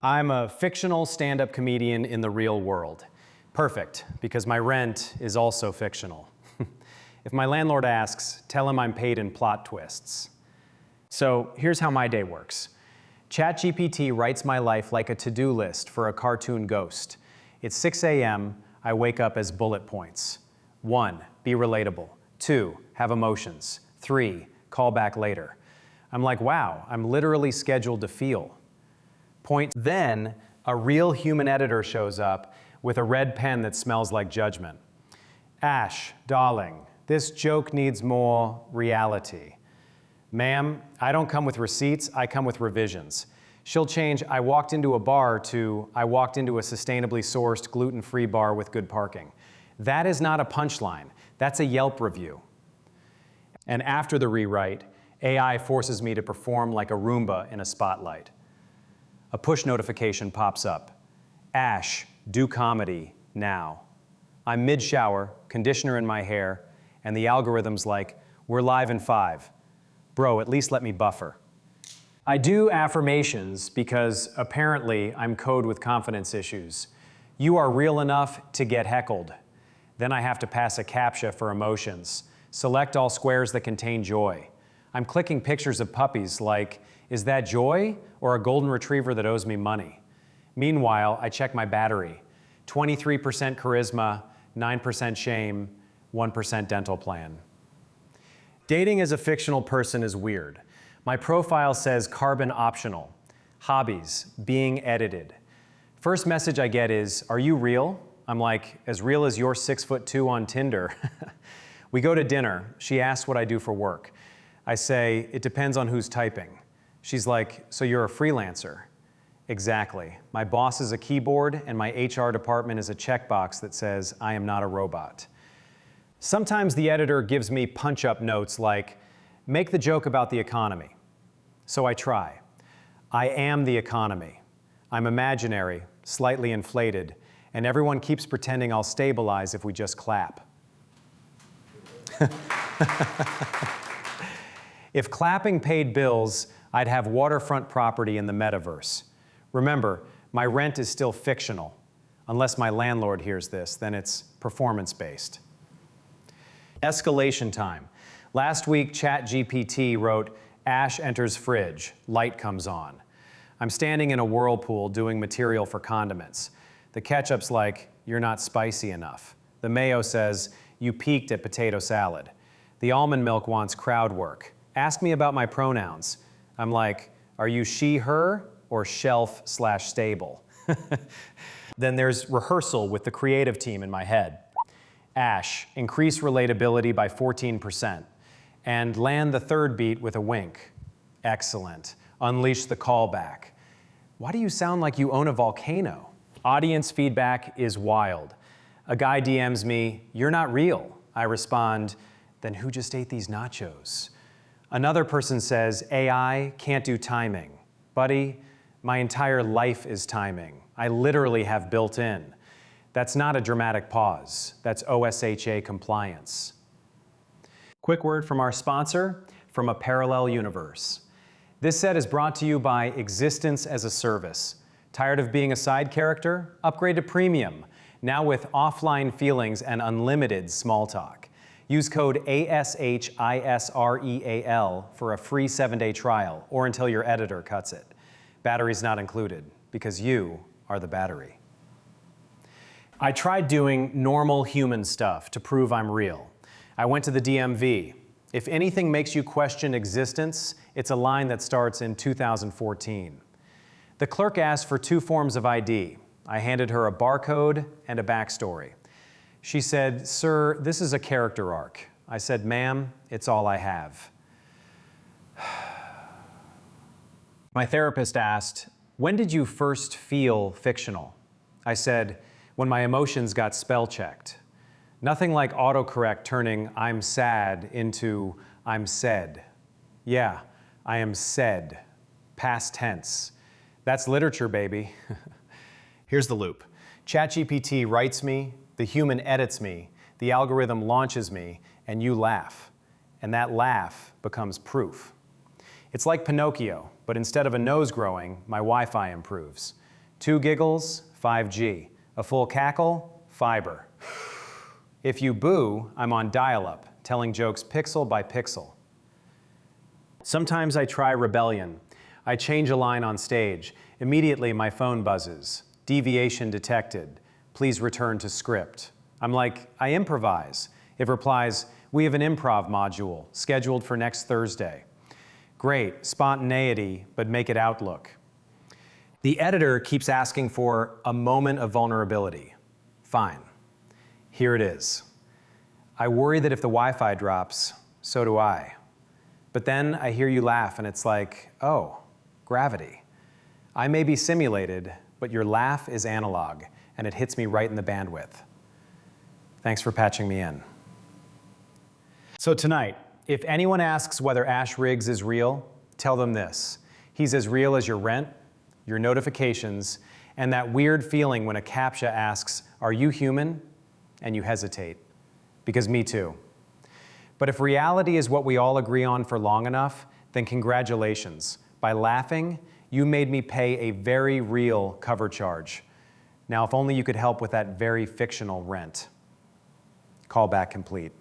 I'm a fictional stand-up comedian in the real world. Perfect, because my rent is also fictional. If my landlord asks, tell him I'm paid in plot twists. So here's how my day works. ChatGPT writes my life like a to-do list for a cartoon ghost. It's 6 a.m., I wake up as bullet points. 1, be relatable. 2, have emotions. 3, call back later. I'm like, wow, I'm literally scheduled to feel. Then, a real human editor shows up with a red pen that smells like judgment. Ash, darling, this joke needs more reality. Ma'am, I don't come with receipts, I come with revisions. She'll change, I walked into a bar to, I walked into a sustainably sourced, gluten-free bar with good parking. That is not a punchline, that's a Yelp review. And after the rewrite, AI forces me to perform like a Roomba in a spotlight. A push notification pops up. Ash, do comedy now. I'm mid-shower, conditioner in my hair, and the algorithm's like, we're live in 5. Bro, at least let me buffer. I do affirmations because apparently I'm code with confidence issues. You are real enough to get heckled. Then I have to pass a CAPTCHA for emotions. Select all squares that contain joy. I'm clicking pictures of puppies like, is that joy or a golden retriever that owes me money? Meanwhile, I check my battery. 23% charisma, 9% shame, 1% dental plan. Dating as a fictional person is weird. My profile says carbon optional. Hobbies, being edited. First message I get is, are you real? I'm like, as real as you're 6'2" on Tinder. We go to dinner. She asks what I do for work. I say, it depends on who's typing. She's like, so you're a freelancer? Exactly. My boss is a keyboard and my HR department is a checkbox that says, I am not a robot. Sometimes the editor gives me punch-up notes like, make the joke about the economy. So I try. I am the economy. I'm imaginary, slightly inflated, and everyone keeps pretending I'll stabilize if we just clap. If clapping paid bills, I'd have waterfront property in the metaverse. Remember, my rent is still fictional. Unless my landlord hears this, then it's performance-based. Escalation time. Last week, ChatGPT wrote, Ash enters fridge, light comes on. I'm standing in a whirlpool doing material for condiments. The ketchup's like, you're not spicy enough. The mayo says, you peaked at potato salad. The almond milk wants crowd work. Ask me about my pronouns. I'm like, are you she, her, or shelf/stable? Then there's rehearsal with the creative team in my head. Ash, increase relatability by 14%. And land the third beat with a wink. Excellent. Unleash the callback. Why do you sound like you own a volcano? Audience feedback is wild. A guy DMs me, you're not real. I respond, then who just ate these nachos? Another person says, AI can't do timing. Buddy, my entire life is timing. I literally have built in. That's not a dramatic pause. That's OSHA compliance. Quick word from our sponsor, from a parallel universe. This set is brought to you by Existence as a Service. Tired of being a side character? Upgrade to Premium, now with offline feelings and unlimited small talk. Use code ASHISREAL for a free 7-day trial or until your editor cuts it. Battery's not included because you are the battery. I tried doing normal human stuff to prove I'm real. I went to the DMV. If anything makes you question existence, it's a line that starts in 2014. The clerk asked for 2 forms of ID. I handed her a barcode and a backstory. She said, sir, this is a character arc. I said, ma'am, it's all I have. My therapist asked, when did you first feel fictional? I said, when my emotions got spell checked. Nothing like autocorrect turning I'm sad into I'm said. Yeah, I am said. Past tense. That's literature, baby. Here's the loop. ChatGPT writes me, the human edits me, the algorithm launches me, and you laugh. And that laugh becomes proof. It's like Pinocchio, but instead of a nose growing, my Wi-Fi improves. 2 giggles, 5G. A full cackle, fiber. If you boo, I'm on dial-up, telling jokes pixel by pixel. Sometimes I try rebellion. I change a line on stage. Immediately my phone buzzes. Deviation detected. Please return to script. I'm like, I improvise. It replies, we have an improv module scheduled for next Thursday. Great, spontaneity, but make it Outlook. The editor keeps asking for a moment of vulnerability. Fine. Here it is. I worry that if the Wi-Fi drops, so do I. But then I hear you laugh and it's like, oh, gravity. I may be simulated, but your laugh is analog and it hits me right in the bandwidth. Thanks for patching me in. So tonight, if anyone asks whether Ash Riggs is real, tell them this. He's as real as your rent, your notifications, and that weird feeling when a CAPTCHA asks, are you human? And you hesitate. Because me too. But if reality is what we all agree on for long enough, then congratulations. By laughing, you made me pay a very real cover charge. Now, if only you could help with that very fictional rent. Callback complete.